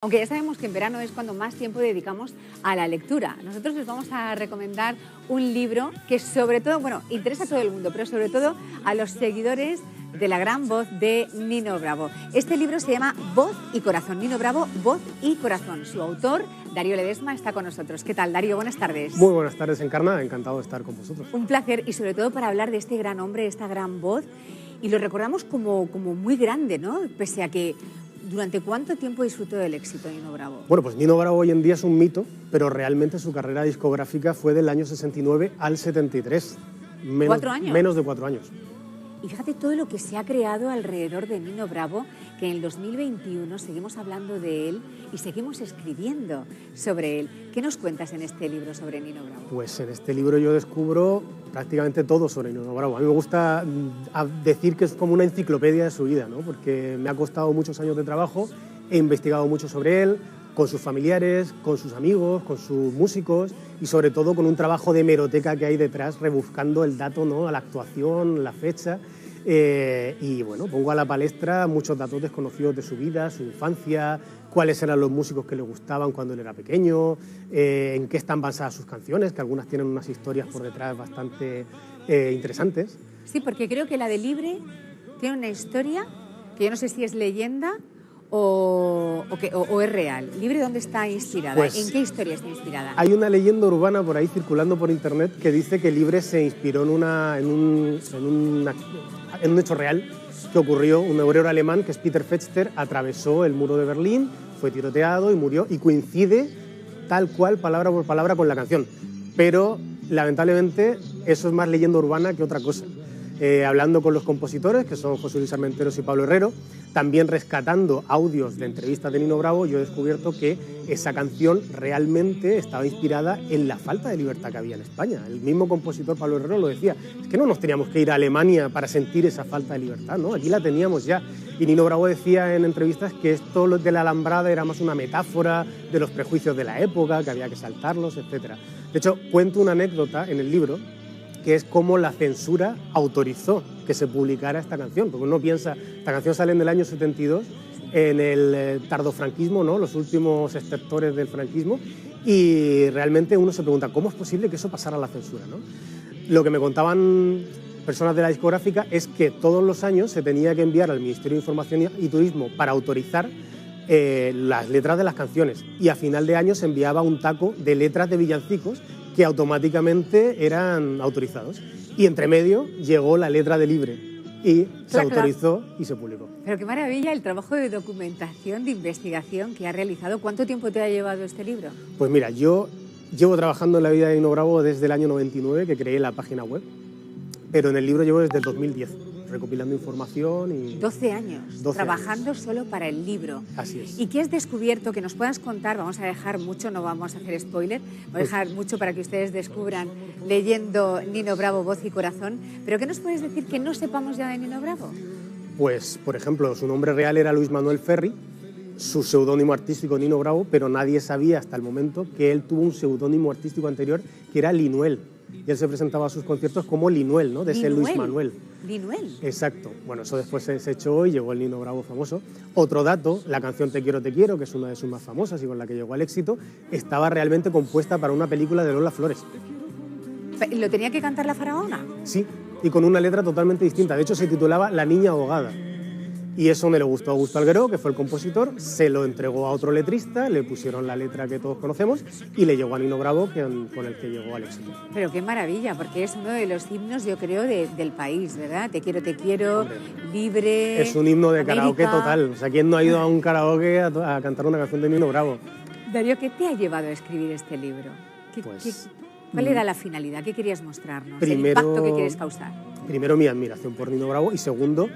Aunque ya sabemos que en verano es cuando más tiempo dedicamos a la lectura. Nosotros les vamos a recomendar un libro que sobre todo, bueno, interesa a todo el mundo, pero sobre todo a los seguidores de la gran voz de Nino Bravo. Este libro se llama Voz y Corazón. Nino Bravo, Voz y Corazón. Su autor, Darío Ledesma, está con nosotros. ¿Qué tal, Darío? Buenas tardes. Muy buenas tardes, Encarna. Encantado de estar con vosotros. Un placer y sobre todo para hablar de este gran hombre, esta gran voz. Y lo recordamos como muy grande, ¿no? Pese a que... ¿Durante cuánto tiempo disfrutó del éxito Nino Bravo? Bueno, pues Nino Bravo hoy en día es un mito, pero realmente su carrera discográfica fue del año 69 al 73. 4 años. Menos de 4 años. Y fíjate todo lo que se ha creado alrededor de Nino Bravo, que en el 2021 seguimos hablando de él y seguimos escribiendo sobre él. ¿Qué nos cuentas en este libro sobre Nino Bravo? Pues en este libro yo descubro prácticamente todo sobre Nino Bravo. A mí me gusta decir que es como una enciclopedia de su vida, ¿no? Porque me ha costado muchos años de trabajo, he investigado mucho sobre él, con sus familiares, con sus amigos, con sus músicos y sobre todo con un trabajo de hemeroteca que hay detrás, rebuscando el dato, ¿no? A la actuación, la fecha. Y bueno, pongo a la palestra muchos datos desconocidos de su vida, su infancia, cuáles eran los músicos que le gustaban cuando él era pequeño, en qué están basadas sus canciones, que algunas tienen unas historias por detrás bastante interesantes. Sí, porque creo que la de Libre tiene una historia que yo no sé si es leyenda o es real. ¿Libre dónde está inspirada? Pues, ¿en qué historia está inspirada? Hay una leyenda urbana por ahí circulando por internet que dice que Libre se inspiró en un hecho real que ocurrió. Un obrero alemán, que es Peter Fechter, atravesó el muro de Berlín, fue tiroteado y murió, y coincide tal cual, palabra por palabra, con la canción. Pero lamentablemente eso es más leyenda urbana que otra cosa. Hablando con los compositores, que son José Luis Armenteros y Pablo Herrero, también rescatando audios de entrevistas de Nino Bravo, yo he descubierto que esa canción realmente estaba inspirada en la falta de libertad que había en España. El mismo compositor Pablo Herrero lo decía, es que no nos teníamos que ir a Alemania para sentir esa falta de libertad, ¿no? Aquí la teníamos ya. Y Nino Bravo decía en entrevistas que esto de la Alambrada era más una metáfora de los prejuicios de la época, que había que saltarlos, etc. De hecho, cuento una anécdota en el libro, que es cómo la censura autorizó que se publicara esta canción. Porque uno piensa, esta canción sale en el año 72, en el tardofranquismo, ¿no? Los últimos estertores del franquismo, y realmente uno se pregunta, ¿cómo es posible que eso pasara a la censura, ¿no? Lo que me contaban personas de la discográfica es que todos los años se tenía que enviar al Ministerio de Información y Turismo para autorizar las letras de las canciones, y a final de año se enviaba un taco de letras de villancicos que automáticamente eran autorizados. Y entre medio llegó la letra de Libre y se autorizó y se publicó. Pero qué maravilla el trabajo de documentación, de investigación que ha realizado. ¿Cuánto tiempo te ha llevado este libro? Pues mira, yo llevo trabajando en la vida de Nino Bravo desde el año 99, que creé la página web, pero en el libro llevo desde el 2010, recopilando información y... 12 años, trabajando solo para el libro. Así es. ¿Y qué has descubierto? Que nos puedas contar, vamos a dejar mucho, no vamos a hacer spoiler, vamos a dejar mucho para que ustedes descubran leyendo Nino Bravo, Voz y Corazón, pero ¿qué nos puedes decir que no sepamos ya de Nino Bravo? Pues, por ejemplo, su nombre real era Luis Manuel Ferri, su seudónimo artístico Nino Bravo, pero nadie sabía hasta el momento que él tuvo un seudónimo artístico anterior que era Linuel. Y él se presentaba a sus conciertos como Linuel, ¿no? De ser Luis Manuel. Linuel. Exacto. Bueno, eso después se echó y llegó el Nino Bravo famoso. Otro dato, la canción Te quiero, que es una de sus más famosas y con la que llegó al éxito, estaba realmente compuesta para una película de Lola Flores. ¿Lo tenía que cantar la faraona? Sí, y con una letra totalmente distinta. De hecho, se titulaba La niña ahogada. Y eso me lo gustó a Augusto Algueró, que fue el compositor, se lo entregó a otro letrista, le pusieron la letra que todos conocemos y le llegó a Nino Bravo, con el que llegó al éxito. Pero qué maravilla, porque es uno de los himnos, yo creo, del país, ¿verdad? Te quiero, hombre, Libre... Es un himno de América. karaoke total. O sea, ¿quién no ha ido a un karaoke a cantar una canción de Nino Bravo? Darío, ¿qué te ha llevado a escribir este libro? ¿Cuál era la finalidad? ¿Qué querías mostrarnos? ¿El impacto que quieres causar? Primero, mi admiración por Nino Bravo, y segundo,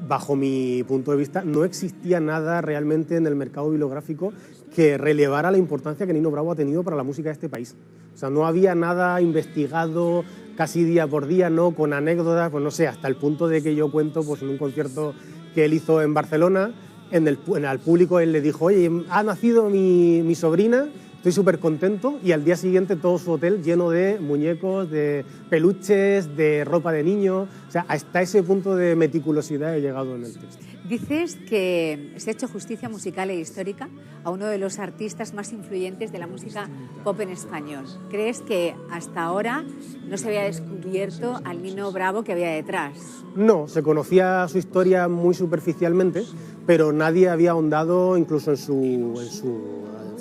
bajo mi punto de vista, no existía nada realmente en el mercado bibliográfico que relevara la importancia que Nino Bravo ha tenido para la música de este país. O sea, no había nada investigado casi día por día, ¿no? Con anécdotas, pues no sé, hasta el punto de que yo cuento, pues en un concierto que él hizo en Barcelona, al público él le dijo, oye, ha nacido mi sobrina, estoy súper contento, y al día siguiente todo su hotel lleno de muñecos, de peluches, de ropa de niño. O sea, sea, hasta ese punto de meticulosidad he llegado en el texto. Dices que se ha hecho justicia musical e histórica a uno de los artistas más influyentes de la música pop en español. ¿Crees que hasta ahora no se había descubierto al Nino Bravo que había detrás? No, se conocía su historia muy superficialmente, pero nadie había ahondado incluso en sus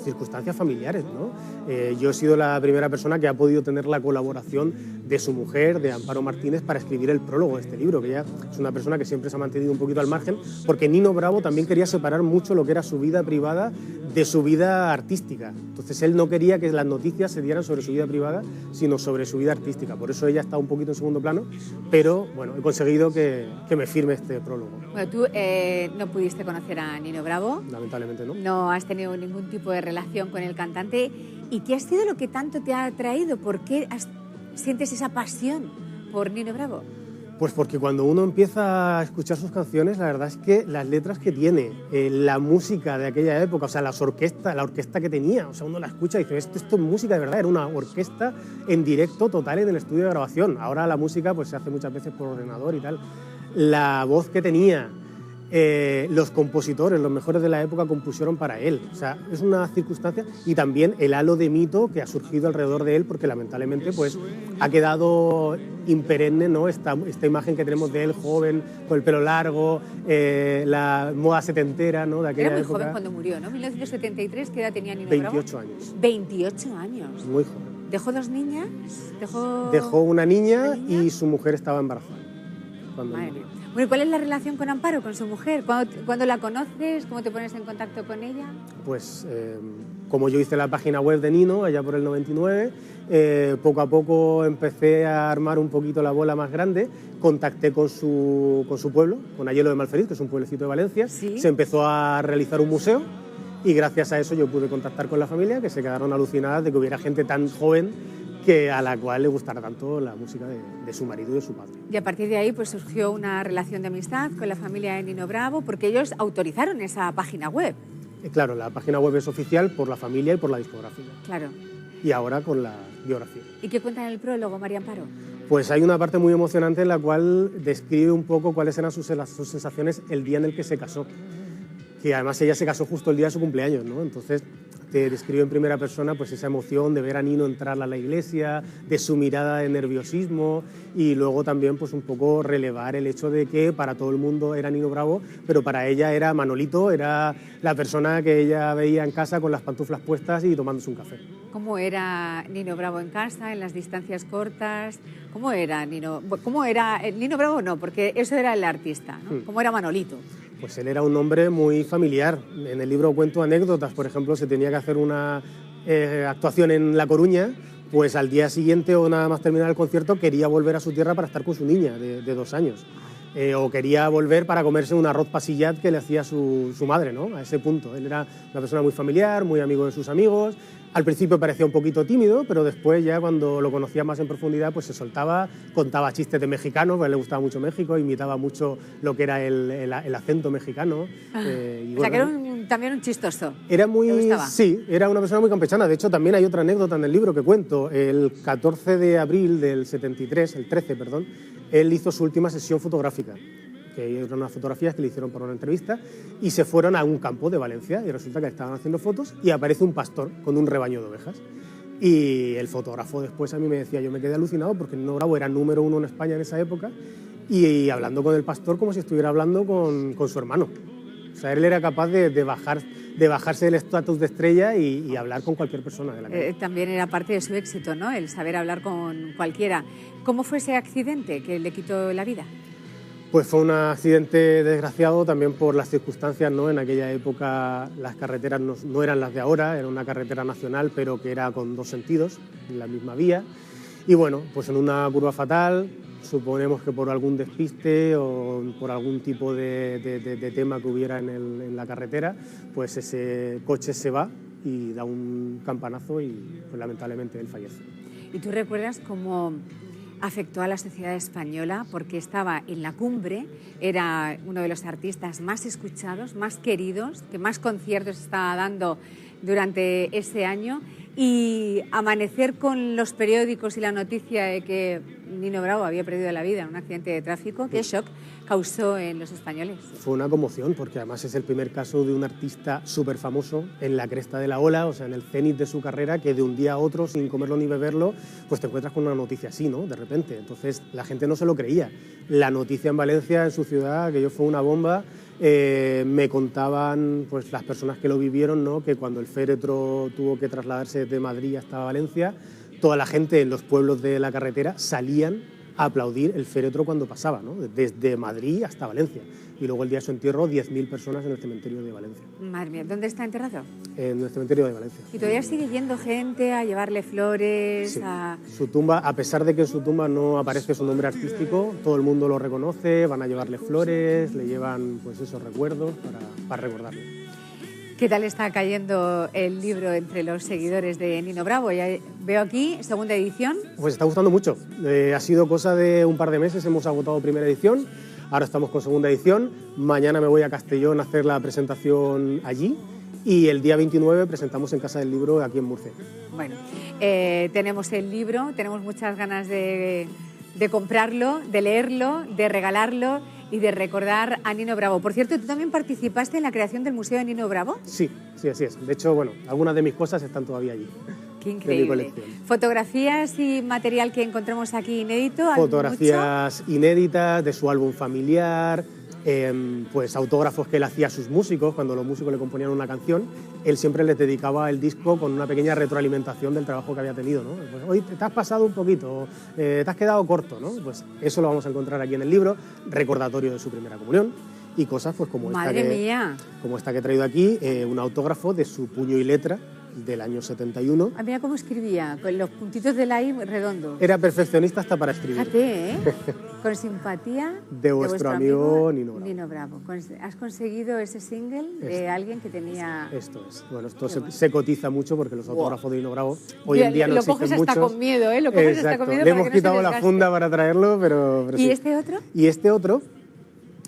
circunstancias familiares, ¿no? Yo he sido la primera persona que ha podido tener la colaboración de su mujer, de Amparo Martínez, para escribir el prólogo de este libro, que ella es una persona que siempre se ha mantenido un poquito al margen, porque Nino Bravo también quería separar mucho lo que era su vida privada de su vida artística. Entonces él no quería que las noticias se dieran sobre su vida privada, sino sobre su vida artística. Por eso ella está un poquito en segundo plano, pero bueno, he conseguido que me firme este prólogo. Bueno, tú no pudiste conocer a Nino Bravo. Lamentablemente no. No has tenido ningún tipo de relación con el cantante. ¿Y qué ha sido lo que tanto te ha atraído? ¿Por qué sientes esa pasión por Nino Bravo? Pues porque cuando uno empieza a escuchar sus canciones, la verdad es que las letras que tiene, la música de aquella época, o sea, la orquesta que tenía, o sea, uno la escucha y dice, esto es música de verdad, era una orquesta en directo total en el estudio de grabación. Ahora la música pues se hace muchas veces por ordenador y tal. La voz que tenía, los compositores, los mejores de la época compusieron para él. O sea, es una circunstancia, y también el halo de mito que ha surgido alrededor de él, porque lamentablemente pues ha quedado imperenne, ¿no? Esta imagen que tenemos de él joven, con el pelo largo, la moda setentera, ¿no? De aquella Era muy época. joven cuando murió, ¿no? 1973, ¿qué edad tenía Nino Bravo? 28 años. 28 años. Muy joven. ¿Dejó dos niñas? Dejó una niña y su mujer estaba embarazada. Madre mía. Bueno, ¿cuál es la relación con Amparo, con su mujer? ¿Cuándo la conoces? ¿Cómo te pones en contacto con ella? Pues como yo hice la página web de Nino allá por el 99, poco a poco empecé a armar un poquito la bola más grande, contacté con su pueblo, con Ayelo de Malferiz, que es un pueblecito de Valencia. ¿Sí? Se empezó a realizar un museo y gracias a eso yo pude contactar con la familia, que se quedaron alucinadas de que hubiera gente tan joven a la cual le gustara tanto la música de su marido y de su padre. Y a partir de ahí pues surgió una relación de amistad con la familia de Nino Bravo, porque ellos autorizaron esa página web. Claro, la página web es oficial por la familia y por la discografía. Claro. Y ahora con la biografía. ¿Y qué cuenta en el prólogo, María Amparo? Pues hay una parte muy emocionante en la cual describe un poco cuáles eran sus sensaciones el día en el que se casó. Que además ella se casó justo el día de su cumpleaños, ¿no? Entonces te describe en primera persona pues esa emoción de ver a Nino entrar a la iglesia, de su mirada de nerviosismo, y luego también pues un poco relevar el hecho de que para todo el mundo era Nino Bravo, pero para ella era Manolito, era la persona que ella veía en casa con las pantuflas puestas y tomándose un café. ¿Cómo era Nino Bravo en casa, en las distancias cortas? ¿Cómo era Nino? ¿Cómo era Nino Bravo? No, porque eso era el artista, ¿no? ¿Cómo era Manolito? Pues él era un hombre muy familiar. En el libro cuento anécdotas. Por ejemplo, se tenía que hacer una actuación en La Coruña, pues al día siguiente o nada más terminar el concierto quería volver a su tierra para estar con su niña de 2 años. O quería volver para comerse un arroz pasillat que le hacía su madre, ¿no? A ese punto. Él era una persona muy familiar, muy amigo de sus amigos. Al principio parecía un poquito tímido, pero después ya cuando lo conocía más en profundidad pues se soltaba, contaba chistes de mexicano, porque le gustaba mucho México, imitaba mucho lo que era el acento mexicano. O sea, que era también un chistoso. Era muy... ¿Te gustaba? Sí, era una persona muy campechana. De hecho, también hay otra anécdota en el libro que cuento. El 14 de abril del 73, el 13, perdón, él hizo su última sesión fotográfica, que eran unas fotografías que le hicieron para una entrevista, y se fueron a un campo de Valencia y resulta que estaban haciendo fotos y aparece un pastor con un rebaño de ovejas. Y el fotógrafo después a mí me decía, yo me quedé alucinado porque Nino Bravo era número 1 en España en esa época y hablando con el pastor como si estuviera hablando con su hermano. O sea, él era capaz de bajarse del estatus de estrella y hablar con cualquier persona de la calle. También era parte de su éxito, ¿no? El saber hablar con cualquiera. ¿Cómo fue ese accidente que le quitó la vida? Pues fue un accidente desgraciado también por las circunstancias, ¿no? En aquella época las carreteras no eran las de ahora, era una carretera nacional, pero que era con 2 sentidos, en la misma vía. Y bueno, pues en una curva fatal, suponemos que por algún despiste o por algún tipo de tema que hubiera en la carretera, pues ese coche se va y da un campanazo y pues, lamentablemente él fallece. ¿Y tú recuerdas cómo afectó a la sociedad española? Porque estaba en la cumbre, era uno de los artistas más escuchados, más queridos, que más conciertos estaba dando durante ese año, y amanecer con los periódicos y la noticia de que Nino Bravo había perdido la vida en un accidente de tráfico, ¿qué shock causó en los españoles? Fue una conmoción, porque además es el primer caso de un artista súper famoso en la cresta de la ola, o sea, en el cenit de su carrera, que de un día a otro, sin comerlo ni beberlo, pues te encuentras con una noticia así, ¿no? De repente. Entonces la gente no se lo creía. La noticia en Valencia, en su ciudad, aquello fue una bomba. Me contaban pues, las personas que lo vivieron, ¿no? Que cuando el féretro tuvo que trasladarse de Madrid hasta Valencia, toda la gente en los pueblos de la carretera salían a aplaudir el féretro cuando pasaba, ¿no? Desde Madrid hasta Valencia. Y luego el día de su entierro, 10.000 personas en el cementerio de Valencia. Madre mía, ¿dónde está enterrado? En el cementerio de Valencia. ¿Y todavía sigue yendo gente a llevarle flores? Sí. A... Su tumba, a pesar de que en su tumba no aparece su nombre artístico, todo el mundo lo reconoce, van a llevarle flores, le llevan pues esos recuerdos para recordarlo. ¿Qué tal está cayendo el libro entre los seguidores de Nino Bravo? Ya veo aquí, segunda edición. Pues está gustando mucho. Ha sido cosa de un par de meses, hemos agotado primera edición, ahora estamos con segunda edición. Mañana me voy a Castellón a hacer la presentación allí y el día 29 presentamos en Casa del Libro aquí en Murcia. Bueno, tenemos el libro, tenemos muchas ganas de comprarlo, de leerlo, de regalarlo y de recordar a Nino Bravo. Por cierto, ¿tú también participaste en la creación del Museo de Nino Bravo? Sí, sí, así es. De hecho, bueno, algunas de mis cosas están todavía allí. Qué increíble. ¿Fotografías y material que encontramos aquí inédito? Fotografías inéditas de su álbum familiar, pues autógrafos que él hacía a sus músicos cuando los músicos le componían una canción. Él siempre les dedicaba el disco con una pequeña retroalimentación del trabajo que había tenido, ¿no? Pues, hoy te has pasado un poquito, te has quedado corto, ¿no? Pues eso lo vamos a encontrar aquí en el libro, recordatorio de su primera comunión y cosas pues como esta que he traído aquí, un autógrafo de su puño y letra del año 71. Ah, mira cómo escribía, con los puntitos de la I redondo. Era perfeccionista hasta para escribir. Fíjate, ¿eh? Con simpatía de vuestro amigo Nino Bravo. Nino Bravo. ¿Has conseguido ese single de alguien que tenía...? Esto es. Bueno, esto se cotiza mucho porque los autógrafos de Nino Bravo hoy en día no existen muchos. Lo coges hasta con miedo, ¿eh? Lo coges hasta con miedo. Le hemos quitado la funda para traerlo, pero ¿Y sí. este otro? Y este otro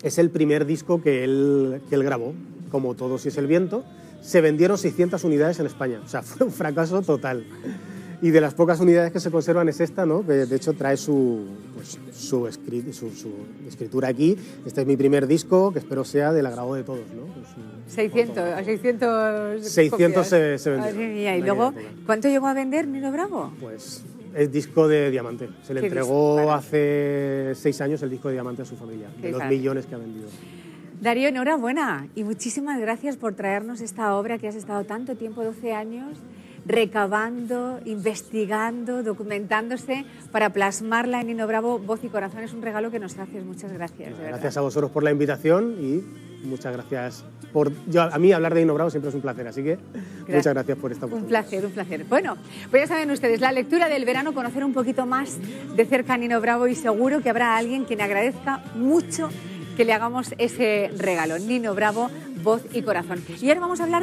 es el primer disco que él grabó, como Todo si es el viento. Se vendieron 600 unidades en España, o sea, fue un fracaso total. Y de las pocas unidades que se conservan es esta, ¿no? Que de hecho trae su escritura aquí. Este es mi primer disco, que espero sea del agrado de todos, ¿no? Pues, 600 se vendieron. Madre mía. ¿Y luego cuánto llegó a vender Nino Bravo? Pues es disco de diamante. Se le entregó hace 6 años el disco de diamante a su familia, de los millones que ha vendido. Darío, enhorabuena y muchísimas gracias por traernos esta obra que has estado tanto tiempo, 12 años, recabando, investigando, documentándose para plasmarla en Nino Bravo, voz y corazón. Es un regalo que nos haces. Muchas gracias. Gracias a vosotros por la invitación y muchas gracias por... a mí hablar de Nino Bravo siempre es un placer, así que muchas gracias por esta oportunidad. Un placer, un placer. Bueno, pues ya saben ustedes, la lectura del verano, conocer un poquito más de cerca a Nino Bravo y seguro que habrá alguien quien agradezca mucho que le hagamos ese regalo. Nino Bravo, voz y corazón. Y ahora vamos a hablar de